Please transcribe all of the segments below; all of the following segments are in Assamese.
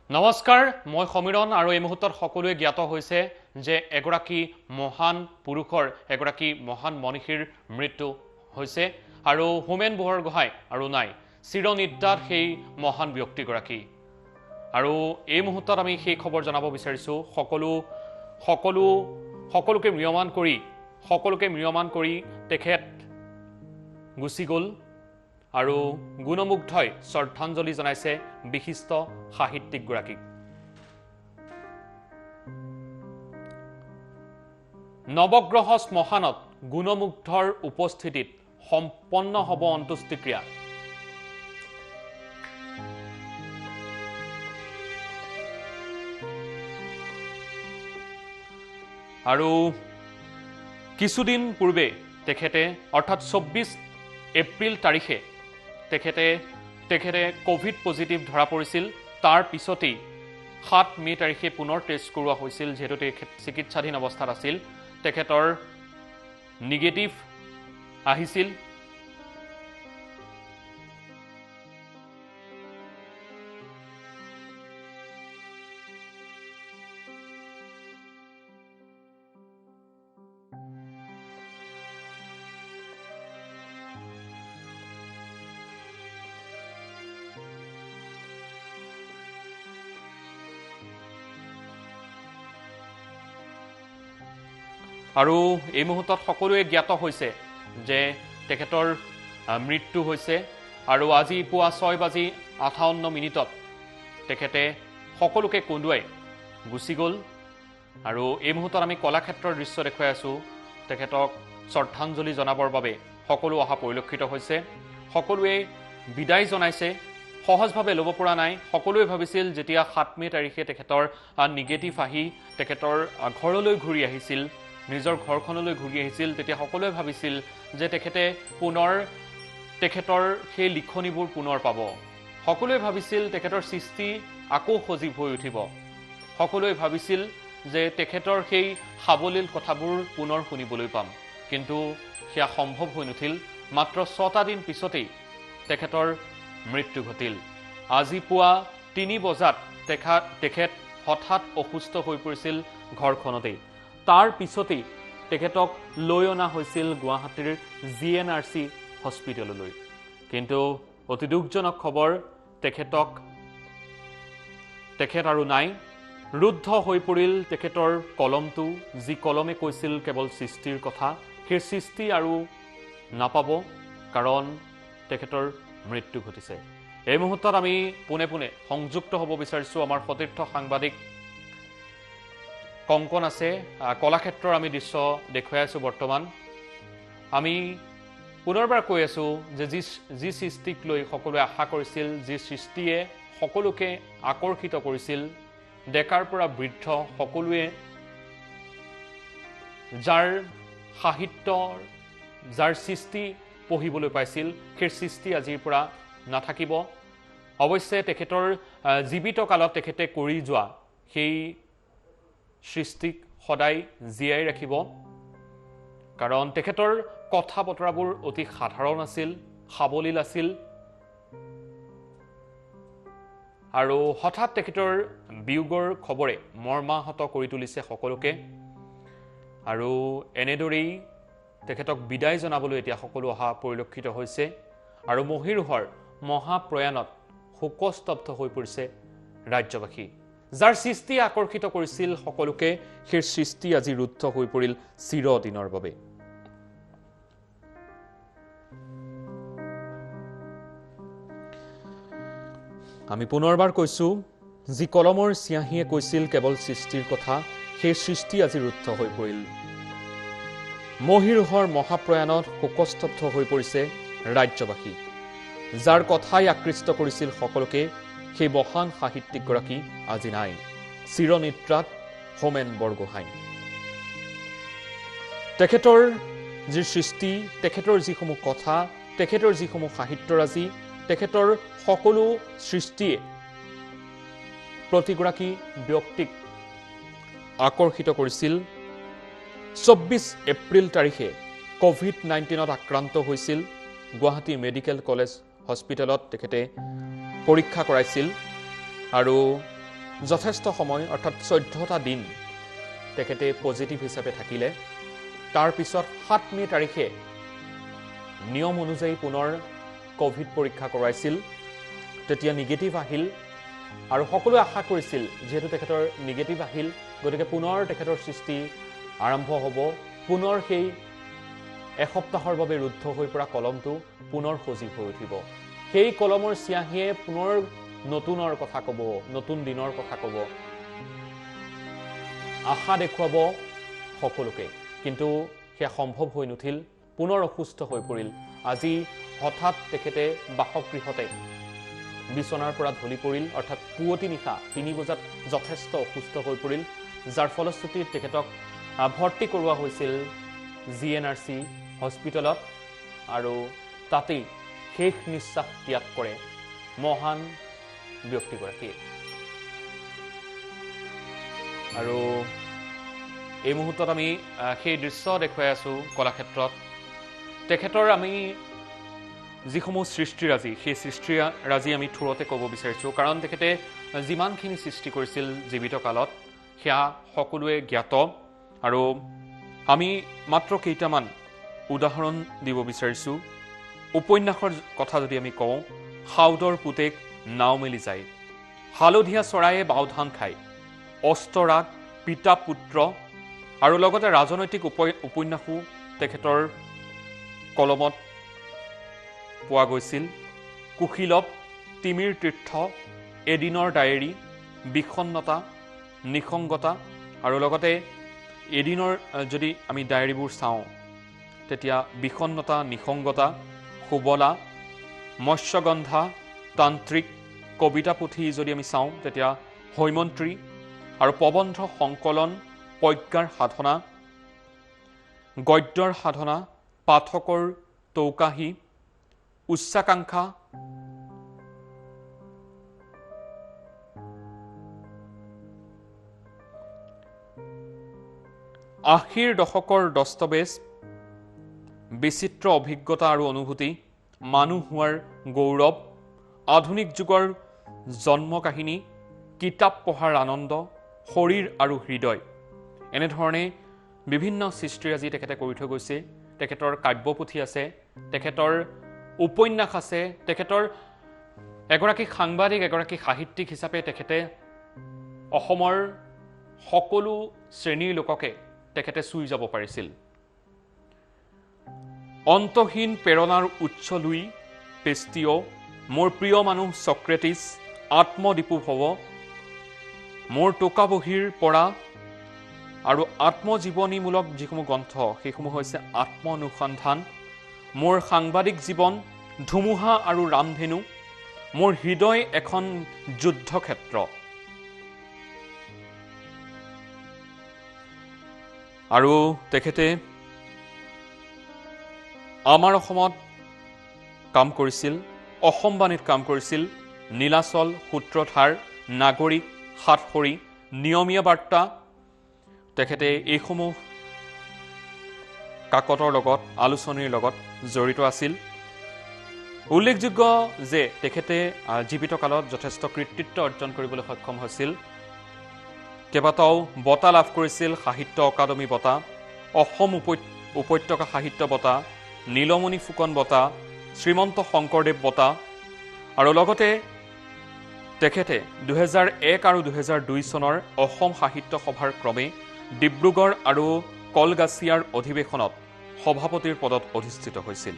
নমস্কাৰ মই সমীৰণ আৰু এই মুহূৰ্তত সকলোৱে জ্ঞাত হৈছে যে এগৰাকী মহান পুৰুষৰ এগৰাকী মহান মনীষীৰ মৃত্যু হৈছে আৰু হোমেন বৰগোহাঁই আৰু নাই চিৰনিদ্ৰাত সেই মহান ব্যক্তিগৰাকী আৰু এই মুহূৰ্তত আমি সেই খবৰ জনাব বিচাৰিছো সকলোকে ম্ৰিয়মান কৰি তেখেত গুচি গ'ল আৰু গুণমুগ্ধই শ্ৰদ্ধাঞ্জলি জনাইছে বিশিষ্ট সাহিত্যিকগৰাকীক নৱগ্ৰহ শ্মশানত গুণমুগ্ধৰ উপস্থিতিত সম্পন্ন হ'ব অন্ত্যেষ্টিক্ৰিয়া আৰু কিছুদিন পূৰ্বে তেখেতে অৰ্থাৎ 24 এপ্ৰিল তাৰিখে তেখেতে কোভিড পজিটিভ ধৰা পৰিছিল তাৰ পিছতেই 7 মে তাৰিখে পুনৰ টেষ্ট কৰোৱা হৈছিল যেহেতু তেখেত চিকিৎসাধীন অৱস্থাত আছিল তেখেতৰ নিগেটিভ আহিছিল আৰু এই মুহূৰ্তত সকলোৱে জ্ঞাত হৈছে যে তেখেতৰ মৃত্যু হৈছে আৰু আজি পুৱা 6:58 তেখেতে সকলোকে কন্দুৱাই গুচি গ'ল আৰু এই মুহূৰ্তত আমি কলাক্ষেত্ৰৰ দৃশ্য দেখুৱাই আছো তেখেতক শ্ৰদ্ধাঞ্জলি জনাবৰ বাবে সকলো অহা পৰিলক্ষিত হৈছে সকলোৱে বিদায় জনাইছে সহজভাৱে ল'ব পৰা নাই সকলোৱে ভাবিছিল যেতিয়া 7 মে তাৰিখে তেখেতৰ নিগেটিভ আহি তেখেতৰ ঘৰলৈ ঘূৰি আহিছিল নিজৰ ঘৰখনলৈ ঘূৰি আহিছিল তেতিয়া সকলোৱে ভাবিছিল যে তেখেতে পুনৰ তেখেতৰ সেই লিখনিবোৰ পুনৰ পাব সকলোৱে ভাবিছিল তেখেতৰ সৃষ্টি আকৌ সজীৱ হৈ উঠিব সকলোৱে ভাবিছিল যে তেখেতৰ সেই সাৱলীল কথাবোৰ পুনৰ শুনিবলৈ পাম কিন্তু সেয়া সম্ভৱ হৈ নুঠিল মাত্ৰ 6টা দিন পিছতেই তেখেতৰ মৃত্যু ঘটিল আজি পুৱা 3 বজাত তেখেত হঠাৎ অসুস্থ হৈ পৰিছিল ঘৰখনতেই তাৰ পিছতেই তেখেতক লৈ অনা হৈছিল গুৱাহাটীৰ GNRC হস্পিটেললৈ কিন্তু অতি দুখজনক খবৰ তেখেত আৰু নাই ৰুদ্ধ হৈ পৰিল তেখেতৰ কলমটো যি কলমে কৈছিল কেৱল সৃষ্টিৰ কথা সেই সৃষ্টি আৰু নাপাব কাৰণ তেখেতৰ মৃত্যু ঘটিছে এই মুহূৰ্তত আমি পুনে সংযুক্ত হ'ব বিচাৰিছো আমাৰ সতীৰ্থ সাংবাদিক কংকন আছে কলাক্ষেত্ৰৰ আমি দৃশ্য দেখুৱাই আছো বৰ্তমান আমি পুনৰবাৰ কৈ আছো যে যি সৃষ্টিক লৈ সকলোৱে আশা কৰিছিল যি সৃষ্টিয়ে সকলোকে আকৰ্ষিত কৰিছিল ডেকাৰ পৰা বৃদ্ধ সকলোৱে যাৰ সাহিত্যৰ যাৰ সৃষ্টি পঢ়িবলৈ পাইছিল সেই সৃষ্টি আজিৰ পৰা নাথাকিব অৱশ্যে তেখেতৰ জীৱিত কালত তেখেতে কৰি যোৱা সেই সৃষ্টিক সদায় জীয়াই ৰাখিব কাৰণ তেখেতৰ কথা বতৰাবোৰ অতি সাধাৰণ আছিল সাৱলীল আছিল আৰু হঠাৎ তেখেতৰ বিয়োগৰ খবৰে মৰ্মাহত কৰি তুলিছে সকলোকে আৰু এনেদৰেই তেখেতক বিদায় জনাবলৈ এতিয়া সকলো অহা পৰিলক্ষিত হৈছে আৰু মহীৰুহৰ মহাপ্ৰয়াণত শোকস্তব্ধ হৈ পৰিছে ৰাজ্যবাসী যাৰ সৃষ্টি আকৰ্ষিত কৰিছিল সকলোকে সেই সৃষ্টি আজি ৰুদ্ধ হৈ পৰিল চিৰদিনৰ বাবে আমি পুনৰবাৰ কৈছো যি কলমৰ চিয়াহীয়ে কৈছিল কেৱল সৃষ্টিৰ কথা সেই সৃষ্টি আজি ৰুদ্ধ হৈ পৰিল মহীৰুহৰ মহাপ্ৰয়াণত শোকস্তব্ধ হৈ পৰিছে ৰাজ্যবাসী যাৰ কথাই আকৃষ্ট কৰিছিল সকলোকে সেই মহান সাহিত্যিকগৰাকী আজি নাই চিৰনিদ্ৰাত হোমেন বৰগোহাঁই তেখেতৰ যি সৃষ্টি তেখেতৰ যিসমূহ কথা তেখেতৰ যিসমূহ সাহিত্যৰাজি তেখেতৰ সকলো সৃষ্টিয়ে প্ৰতিগৰাকী ব্যক্তিক আকৰ্ষিত কৰিছিল 24 এপ্ৰিল তাৰিখে কোভিড-19ত আক্ৰান্ত হৈছিল গুৱাহাটী মেডিকেল কলেজ হস্পিটেলত তেখেতে পৰীক্ষা কৰাইছিল আৰু যথেষ্ট সময় অৰ্থাৎ 14টা দিন তেখেতে পজিটিভ হিচাপে থাকিলে তাৰ পিছত 7 মে তাৰিখে নিয়ম অনুযায়ী পুনৰ কোভিড পৰীক্ষা কৰাইছিল তেতিয়া নিগেটিভ আহিল আৰু সকলোৱে আশা কৰিছিল যেহেতু তেখেতৰ নিগেটিভ আহিল গতিকে পুনৰ তেখেতৰ সৃষ্টি আৰম্ভ হ'ব পুনৰ সেই এসপ্তাহৰ বাবে ৰুদ্ধ হৈ পৰা কলমটো পুনৰ সজীৱ হৈ উঠিব সেই কলমৰ চিয়াহিয়ে পুনৰ নতুনৰ কথা ক'ব নতুন দিনৰ কথা ক'ব আশা দেখুৱাব সকলোকে কিন্তু সেয়া সম্ভৱ হৈ নুঠিল পুনৰ অসুস্থ হৈ পৰিল আজি হঠাৎ তেখেতে বাসগৃহতে বিছনাৰ পৰা ঢলি পৰিল অৰ্থাৎ পুৱতি নিশা 3 বজাত যথেষ্ট অসুস্থ হৈ পৰিল যাৰ ফলশ্ৰুতিত তেখেতক ভৰ্তি কৰোৱা হৈছিল জিএনআৰচি হস্পিটেলত আৰু তাতেই শেষ নিশ্বাস ত্যাগ কৰে মহান ব্যক্তিগৰাকীয়ে আৰু এই মুহূৰ্তত আমি সেই দৃশ্য দেখুৱাই আছো কলাক্ষেত্ৰত তেখেতৰ আমি যিসমূহ সৃষ্টিৰাজি সেই সৃষ্টিৰাজি আমি থুৰতে ক'ব বিচাৰিছোঁ কাৰণ তেখেতে যিমানখিনি সৃষ্টি কৰিছিল জীৱিত কালত সেয়া সকলোৱে জ্ঞাত আৰু আমি মাত্ৰ কেইটামান উদাহৰণ দিব বিচাৰিছোঁ উপন্যাসৰ কথা যদি আমি কওঁ হাউদৰ পুতেক নাও মেলি যায় হালধীয়া চৰায়ে বাওধান খায় অস্তৰাগ পিতা পুত্ৰ আৰু লগতে ৰাজনৈতিক উপন্যাসো তেখেতৰ কলমত পোৱা গৈছিল কুশীলৱ তিমিৰ তীৰ্থ এদিনৰ ডায়েৰী বিষণ্ণতা নিসংগতা আৰু লগতে এদিনৰ যদি আমি ডায়েৰীবোৰ চাওঁ তেতিয়া বিষণ্ণতা নিসংগতা সুবলা মৎস্যগন্ধা তান্ত্ৰিক কবিতা পুথি যদি আমি চাওঁ তেতিয়া হৈমন্ত্ৰী আৰু প্ৰবন্ধ সংকলন প্ৰজ্ঞাৰ সাধনা গদ্যৰ সাধনা পাঠকৰ তৌকাহী উচ্চাকাংক্ষা আশীৰ দশকৰ দস্তাবেজ বিচিত্ৰ অভিজ্ঞতা আৰু অনুভূতি মানুহ হোৱাৰ গৌৰৱ আধুনিক যুগৰ জন্ম কাহিনী কিতাপ পঢ়াৰ আনন্দ শৰীৰ আৰু হৃদয় এনেধৰণে বিভিন্ন সৃষ্টিৰাজি তেখেতে কৰি থৈ গৈছে তেখেতৰ কাব্যপুথি আছে তেখেতৰ উপন্যাস আছে তেখেতৰ এগৰাকী সাংবাদিক এগৰাকী সাহিত্যিক হিচাপে তেখেতে অসমৰ সকলো শ্ৰেণীৰ লোককে তেখেতে চুই যাব পাৰিছিল অন্তহীন প্ৰেৰণাৰ উচ্চ লুই পেষ্টিঅ মোৰ প্ৰিয় মানুহ সক্ৰেটিছ আত্মদীপু ভৱ মোৰ টোকা বহীৰ পৰা আৰু আত্মজীৱনীমূলক যিসমূহ গ্ৰন্থ সেইসমূহ হৈছে আত্ম অনুসন্ধান মোৰ সাংবাদিক জীৱন ধুমুহা আৰু ৰামধেনু মোৰ হৃদয় এখন যুদ্ধক্ষেত্ৰ আৰু তেখেতে আমাৰ অসমত কাম কৰিছিল অসমবাণীত কাম কৰিছিল নীলাচল সূত্ৰধাৰ নাগৰিক সাতসৰী নিয়মীয়া বাৰ্তা তেখেতে এইসমূহ কাকতৰ লগত আলোচনীৰ লগত জড়িত আছিল উল্লেখযোগ্য যে তেখেতে জীৱিত কালত যথেষ্ট কৃতিত্ব অৰ্জন কৰিবলৈ সক্ষম হৈছিল কেইবাটাও বঁটা লাভ কৰিছিল সাহিত্য অকাডেমী বঁটা অসম উপত্যকা সাহিত্য বঁটা নীলমণি ফুকন বঁটা শ্ৰীমন্ত শংকৰদেৱ বঁটা আৰু লগতে তেখেতে 2001 আৰু 2002 চনৰ অসম সাহিত্য সভাৰ ক্ৰমে ডিব্ৰুগড় আৰু কলগাছিয়াৰ অধিৱেশনত সভাপতিৰ পদত অধিষ্ঠিত হৈছিল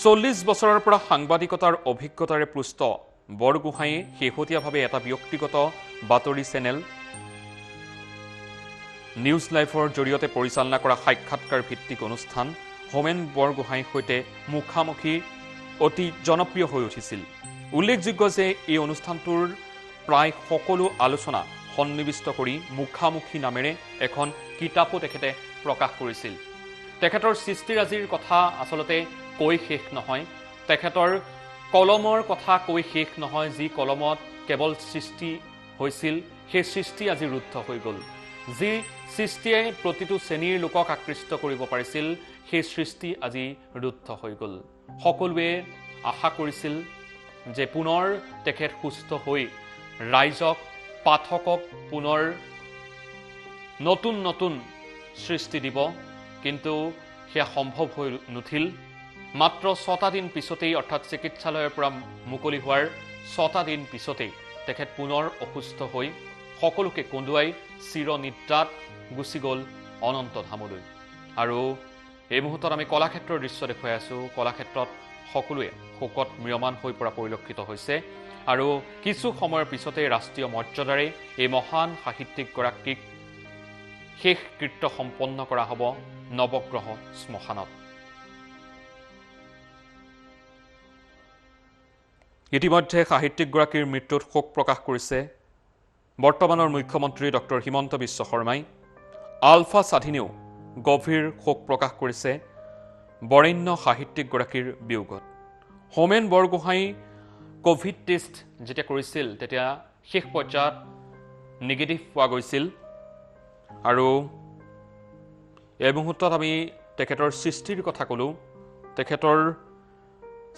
40 বছৰৰ পৰা সাংবাদিকতাৰ অভিজ্ঞতাৰে পুষ্ট বৰগোহাঁয়ে শেহতীয়াভাৱে এটা ব্যক্তিগত বাতৰি চেনেল নিউজ লাইফৰ জৰিয়তে পৰিচালনা কৰা সাক্ষাৎকাৰ ভিত্তিক অনুষ্ঠান হোমেন বৰগোহাঁইৰ সৈতে মুখামুখি অতি জনপ্ৰিয় হৈ উঠিছিল উল্লেখযোগ্য যে এই অনুষ্ঠানটোৰ প্ৰায় সকলো আলোচনা সন্নিবিষ্ট কৰি মুখামুখি নামেৰে এখন কিতাপো তেখেতে প্ৰকাশ কৰিছিল তেখেতৰ সৃষ্টিৰাজিৰ কথা আচলতে কৈ শেষ নহয় তেখেতৰ কলমৰ কথা কৈ শেষ নহয় যি কলমত কেৱল সৃষ্টি হৈছিল সেই সৃষ্টি আজি ৰুদ্ধ হৈ গ'ল যি সৃষ্টিয়ে প্ৰতিটো শ্ৰেণীৰ লোকক আকৃষ্ট কৰিব পাৰিছিল সেই সৃষ্টি আজি ৰুদ্ধ হৈ গ'ল সকলোৱে আশা কৰিছিল যে পুনৰ তেখেত সুস্থ হৈ ৰাইজক পাঠকক পুনৰ নতুন নতুন সৃষ্টি দিব, কিন্তু সেয়া সম্ভৱ হৈ নুঠিল। মাত্ৰ 6টা দিন পিছতেই অৰ্থাৎ চিকিৎসালয়ৰ পৰা মুকলি হোৱাৰ 6টা দিন পিছতেই তেখেত পুনৰ অসুস্থ হৈ সকলোকে কন্দুৱাই চিৰনিদ্ৰাত গুচি গ'ল অনন্ত ধামলৈ। আৰু এই মুহূৰ্তত আমি কলাক্ষেত্ৰৰ দৃশ্য দেখুৱাই আছোঁ। কলাক্ষেত্ৰত সকলোৱে শোকত ম্ৰিয়মান হৈ পৰা পৰিলক্ষিত হৈছে। আৰু কিছু সময়ৰ পিছতে ৰাষ্ট্ৰীয় মৰ্যাদাৰে এই মহান সাহিত্যিকগৰাকীক শেষ কৃত্য সম্পন্ন কৰা হ'ব নৱগ্ৰহ শ্মশানত। ইতিমধ্যে সাহিত্যিকগৰাকীৰ মৃত্যুত শোক প্ৰকাশ কৰিছে বৰ্তমানৰ মুখ্যমন্ত্ৰী ডক্টৰ হিমন্ত বিশ্ব শৰ্মাই। আলফা স্বাধীনেও গভীৰ শোক প্ৰকাশ কৰিছে বৰেণ্য সাহিত্যিকগৰাকীৰ বিয়োগত। হোমেন বৰগোহাঁই কোভিড টেষ্ট যেতিয়া কৰিছিল তেতিয়া শেষ পৰ্যায়ত নিগেটিভ পোৱা গৈছিল। আৰু এই মুহূৰ্তত আমি তেখেতৰ সৃষ্টিৰ কথা ক'লোঁ। তেখেতৰ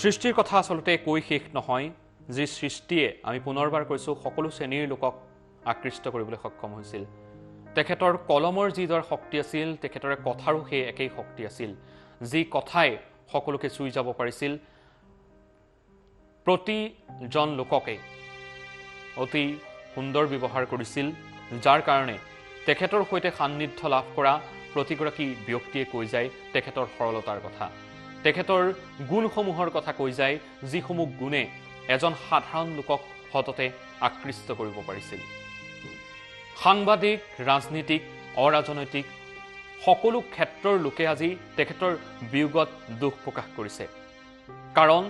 সৃষ্টিৰ কথা আচলতে কৈ শেষ নহয়, যি সৃষ্টিয়ে আমি পুনৰবাৰ কৈছোঁ সকলো শ্ৰেণীৰ লোকক আকৃষ্ট কৰিবলৈ সক্ষম হৈছিল। তেখেতৰ কলমৰ যিদৰে শক্তি আছিল, তেখেতৰে কথাৰো সেই একেই শক্তি আছিল, যি কথাই সকলোকে চুই যাব পাৰিছিল। প্ৰতিজন লোককে অতি সুন্দৰ ব্যৱহাৰ কৰিছিল, যাৰ কাৰণে তেখেতৰ সৈতে সান্নিধ্য লাভ কৰা প্ৰতিগৰাকী ব্যক্তিয়ে কৈ যায় তেখেতৰ সৰলতাৰ কথা, তেখেতৰ গুণসমূহৰ কথা কৈ যায়, যিসমূহ গুণে এজন সাধাৰণ লোকক সততে আকৃষ্ট কৰিব পাৰিছিল। সাংবাদিক, ৰাজনীতিক, অৰাজনৈতিক সকলো ক্ষেত্ৰৰ লোকে আজি তেখেতৰ বিয়োগত দুখ প্ৰকাশ কৰিছে। কাৰণ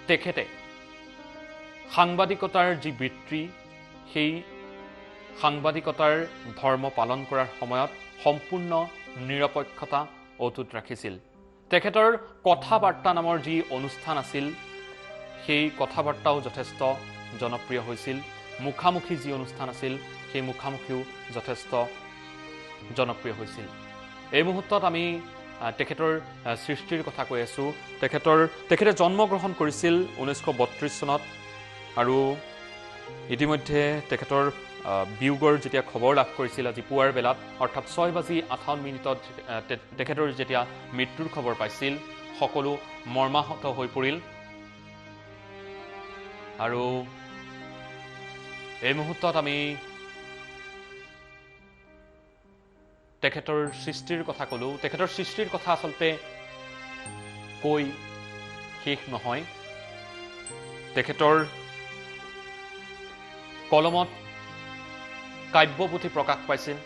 তেখেতে সাংবাদিকতাৰ যি বৃত্তি, সেই সাংবাদিকতাৰ ধৰ্ম পালন কৰাৰ সময়ত সম্পূৰ্ণ নিৰপেক্ষতা অটুট ৰাখিছিল। তেখেতৰ কথা বাৰ্তা নামৰ যি অনুষ্ঠান আছিল, সেই কথা বাৰ্তাও যথেষ্ট জনপ্ৰিয় হৈছিল। মুখামুখি যি অনুষ্ঠান আছিল, সেই মুখামুখিও যথেষ্ট জনপ্ৰিয় হৈছিল। এই মুহূৰ্তত আমি তেখেতৰ সৃষ্টিৰ কথা কৈ আছোঁ। তেখেতে জন্মগ্ৰহণ কৰিছিল 1932 চনত। আৰু ইতিমধ্যে তেখেতৰ বিয়োগৰ যেতিয়া খবৰ লাভ কৰিছিল আজি পুৱাৰ বেলাত, অৰ্থাৎ 6:58 তেখেতৰ যেতিয়া মৃত্যুৰ খবৰ পাইছিল, সকলো মৰ্মাহত হৈ পৰিল। আৰু এই মুহূৰ্তত আমি তেখেতৰ সৃষ্টিৰ কথা ক'লোঁ। তেখেতৰ সৃষ্টিৰ কথা আচলতে কৈ শেষ নহয়। তেখেতৰ কলমত কাব্যপুথি প্ৰকাশ পাইছিল,